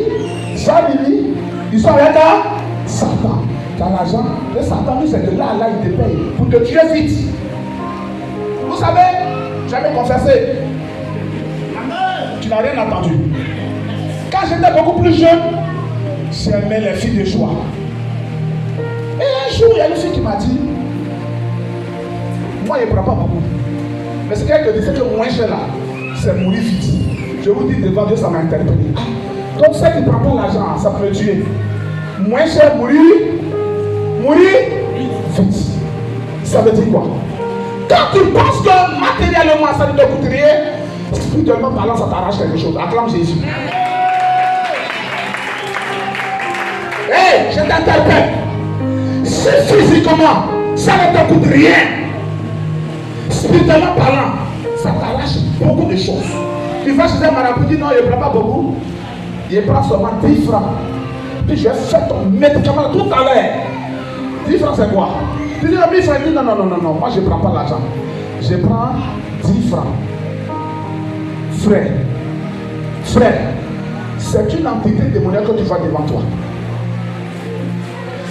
ça Lili, ils sont avec Satan. Dans l'argent, le Satan, lui, c'est de là, il te paye pour te tuer vite. Vous savez, j'avais confessé. Tu n'as rien entendu. Quand j'étais beaucoup plus jeune, j'aimais les filles de joie. Et un jour, il y a une fille qui m'a dit, moi, je ne prends pas beaucoup. Mais ce qu'elle te dit, c'est que moins cher là, c'est mourir vite. Je vous dis devant Dieu, ça m'a interpellé. Donc, celle qui ne prend pas l'argent, ça peut le tuer. Moins cher, mourir vite. Ça veut dire quoi? Quand tu penses que matériellement ça ne te coûte rien, spirituellement parlant, ça t'arrache quelque chose. Acclame Jésus. Hey, je t'interpelle. Si physiquement ça ne te coûte rien, spirituellement parlant, ça t'arrache beaucoup de choses. Tu vas chez un marabout, tu dis non, il ne prend pas beaucoup. Il prend seulement 10 francs. Puis je vais faire ton médicament tout à l'heure. 10 francs, c'est quoi? Tu dis, 1000 francs, il dit non, moi je ne prends pas l'argent. Je prends 10 francs. Frère, c'est une entité démoniaque que tu vois devant toi.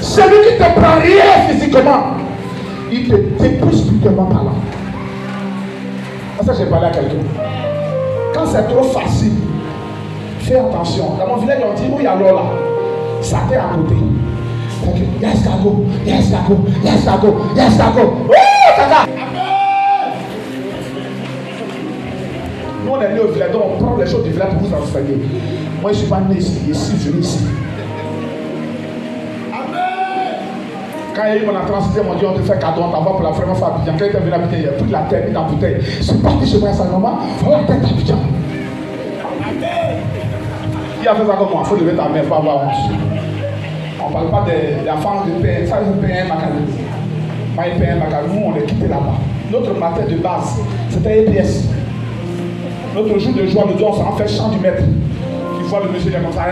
Celui qui te prend rien physiquement, il te dépouille spirituellement parlant. Ça, j'ai parlé à quelqu'un. Quand c'est trop facile, fais attention. Dans mon village, on dit, où il y a l'eau là? Ça t'est à côté. Yes, Kago. Oh, Kaka. Nous, on est né au village, donc on prend les choses du village pour vous enseigner. Moi, je ne suis pas né ici, je suis venu ici. Quand il y a eu mon entrée en sixième, on dit on te fait cadeau, on t'envoie pour la vraiment faire Abidjan. Quand il était venu à Abidjan, il a pris la terre, mis dans la bouteille. Je suis parti chez moi à Saint-Norma, voilà la tête d'Abidjan. Qui a fait ça comme moi? Il faut lever ta main, il faut avoir honte. On ne parle pas des enfants de pain, ça ils paient un macaron. Moi ils paient un macaron, nous on les quitté là-bas. Notre matin de base, c'était EPS. Notre jour de joie, le jour, on s'en fait chant du maître. Tu vois le monsieur, il est comme ça,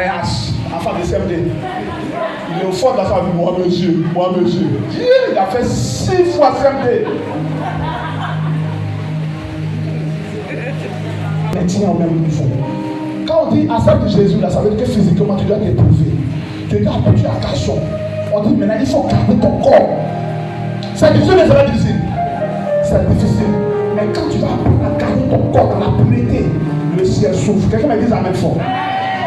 enfant de CMD. Il est au fond de sa vie, moi monsieur. Il a fait 6 fois CMD. Mais tiens au même niveau. Quand on dit accepte Jésus, là, ça veut dire que physiquement tu dois t'éprouver. Tu dois apporter la cachon. On dit maintenant il faut garder ton corps. C'est difficile, mais c'est pas difficile. C'est difficile. Mais quand tu vas apprendre à garder ton corps dans la pureté, le ciel s'ouvre. Quelqu'un me dit amen fort.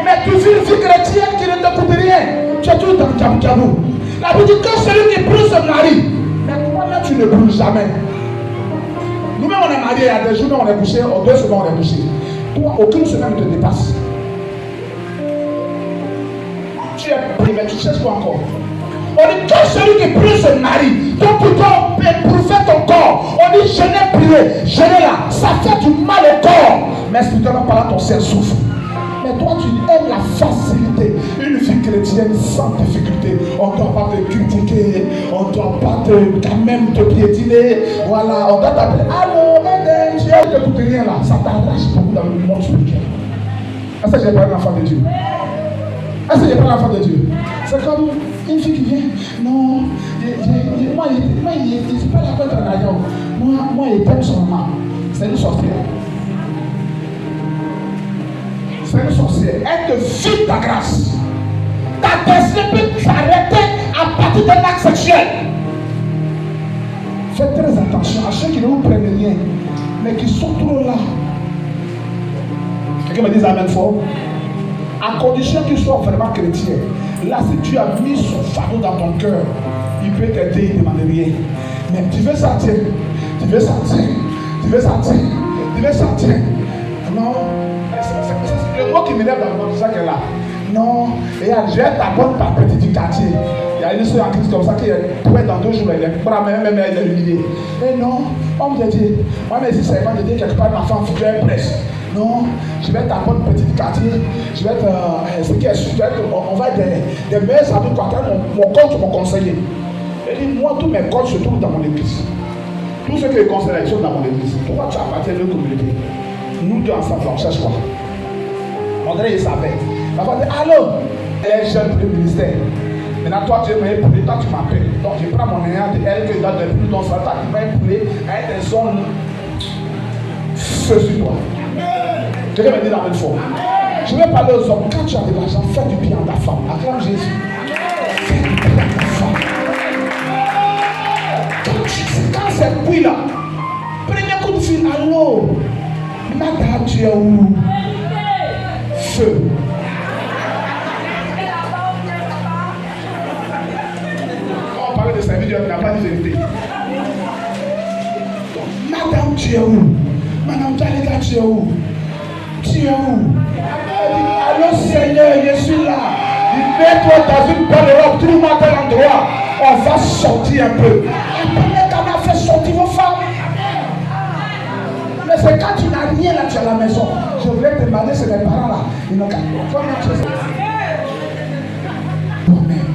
Mais tu vis une vie chrétienne qui ne te coûte rien. Tu es toujours dans le cabou-cabou. La Bible dit que celui qui brûle se marie. Mais toi-même tu ne brûles jamais. Nous-mêmes on est mariés, il y a des jours on est couché, en 2 semaines on est couché. Toi, aucune semaine ne te dépasse. Tu es pris, mais tu cherches quoi encore? On dit que celui qui brûle se marie. Donc pour toi, éprouver ton corps. On dit je n'ai prié, je n'ai là. Ça fait du mal au corps. Mais spirituellement parlant, ton ciel souffre. Mais toi, tu aimes la facilité. Une vie chrétienne sans difficulté. On ne doit pas te critiquer. On ne doit pas quand même te piétiner. Voilà, on doit t'appeler. Allô, Eden, tu ne t'écoutes rien là. Ça t'arrache beaucoup dans le monde spirituel. Est-ce que j'ai pas un enfant de Dieu? Est-ce que j'ai pas un enfant de Dieu? C'est comme une fille qui vient. Non, moi, il n'est pas la contre la gueule. Moi, il aime son maman. C'est une sorcière. C'est une sorcière. Elle te vide ta grâce. Ta destinée peut s'arrêter à partir d'un acte sexuel. Faites très attention à ceux qui ne vous prennent rien, mais qui sont trop là. Quelqu'un me dit amen fort. à condition qu'il soit vraiment chrétien. Là, si tu as mis son fardeau dans ton cœur, il peut t'aider, il ne demande rien. Mais tu veux sortir, tu veux sortir, tu veux sortir, tu veux sortir. Non, c'est le mot qui m'énerve dans le sac est là. Non, et je vais t'apprendre par petit quartier. Il y a une soeur en Christ comme ça qui est dans 2 jours, elle est humiliée. Et non, on me dit, moi, mais si c'est moi, je dis quelque part, ma femme, tu es presse. Non, je vais t'apprendre petit quartier. Je vais on va être des meilleurs amis quartier. Mon coach, mon conseiller. Et dit, moi, tous mes coachs se trouvent dans mon église. Tous ceux qui me conseillent, ils sont dans mon église. Pourquoi tu appartiens à une communauté? Nous deux ensemble, on cherche quoi? André, il savait. La femme dit, allô, elle est jeune pour le ministère. Maintenant, toi, tu es meilleur pour lui, toi, tu m'appelles. Donc, je prends mon néant de elle, que dans le plus dans sa tête, qui va épouler avec des zones. Feu sur toi. Quelqu'un me dit la même fois. Je vais parler aux hommes. Quand tu as de l'argent, fais du bien à ta femme. Acclame Jésus. Fais du bien à ta femme. Quand c'est puis là, premier coup de fil, allô, madame, tu es où? Feu. Quand on parlait de service, Dieu n'a pas dit vérité. Madame, tu es où? Madame, tu es où? Tu es où? Allô Seigneur, je suis là. Mets-toi dans une bonne robe, trouve-moi tel endroit. On va sortir un peu. Après, quand on a fait sortir vos femmes. Mais c'est quand tu n'as rien là, tu es à la maison. Je voulais te demander, c'est mes parents là. Ils n'ont qu'à. Toi-même,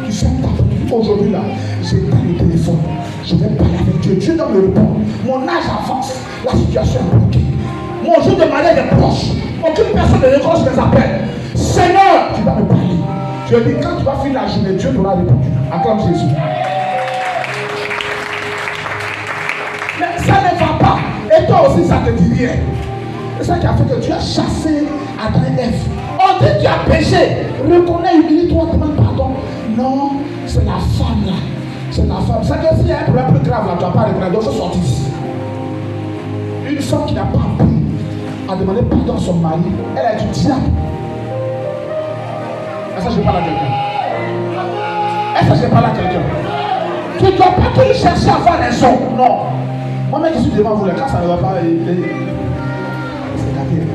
tu fermes ta porte. Aujourd'hui là, j'ai pris le téléphone. Je vais parler avec Dieu. Dieu donne le repos. Mon âge avance. La situation est bloquée. Mon jour de mariage est proche. Aucune personne ne décroche mes appels. Seigneur, tu vas me parler. Je dis, quand tu vas finir la journée, Dieu t'aura répondu. Acclame Jésus. Mais ça ne va pas. Et toi aussi, ça ne te dit rien. C'est ça qui a fait que tu as chassé Adam et Ève. On dit tu as péché. Reconnais, humilie-toi, demande pardon. Non, c'est la femme là. C'est la femme. C'est que s'il y a un problème plus grave là, tu ne vas pas reprendre. Donc, je sortis ici. Une femme qui n'a pas appris à demander pardon à son mari, elle a du diable. Est-ce que je parle à quelqu'un? Est-ce que je parle à quelqu'un? Tu ne dois pas toujours chercher à faire raison. Non. Moi-même qui suis devant vous, quand ça ne va pas, c'est la guerre.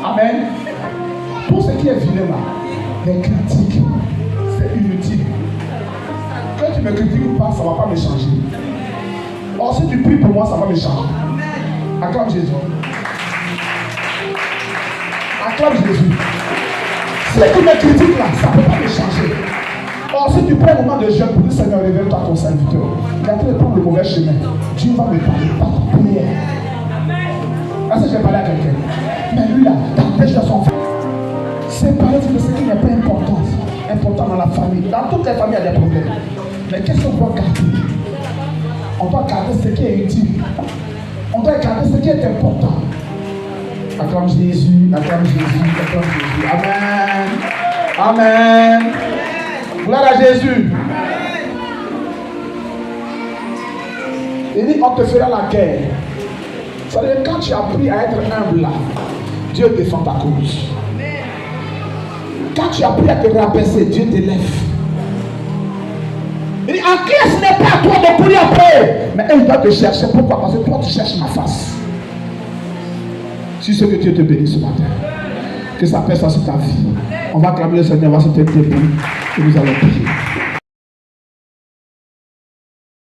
Amen. Tout ce qui est vilain là, les critiques, c'est inutile. Que tu me critiques ou pas, ça ne va pas me changer. Or, si tu pries pour moi, ça va me changer. Acclame Jésus. Acclame Jésus. Si tu me critiques là, ça ne peut pas me changer. Or, si tu prends un moment de jeûne pour dire Seigneur, révèle-toi ton serviteur. Il a de prendre le mauvais chemin. Dieu va me parler par ta prière. Est-ce que je vais parler à quelqu'un? Mais lui là, t'empêche de son frère. C'est parler de ce qui n'est pas important dans la famille. Dans toutes les familles, il y a des problèmes. Mais qu'est-ce qu'on doit garder? On doit garder ce qui est utile. On doit garder ce qui est important. Acclame Jésus, acclame Jésus, acclame Jésus. Amen. Amen. Gloire à Jésus. Il dit, on te fera la guerre. C'est-à-dire, quand tu as appris à être humble là, Dieu défend ta cause. Quand tu as appris à te rabaisser, Dieu t'élève. Il dit, en Christ, ce n'est pas à toi de courir après. Mais il doit te chercher. Pourquoi? Parce que toi, tu cherches ma face. Si c'est que Dieu te bénisse ce matin, que ça passe sur ta vie. On va acclamer le Seigneur, on va se tenir debout et nous allons prier.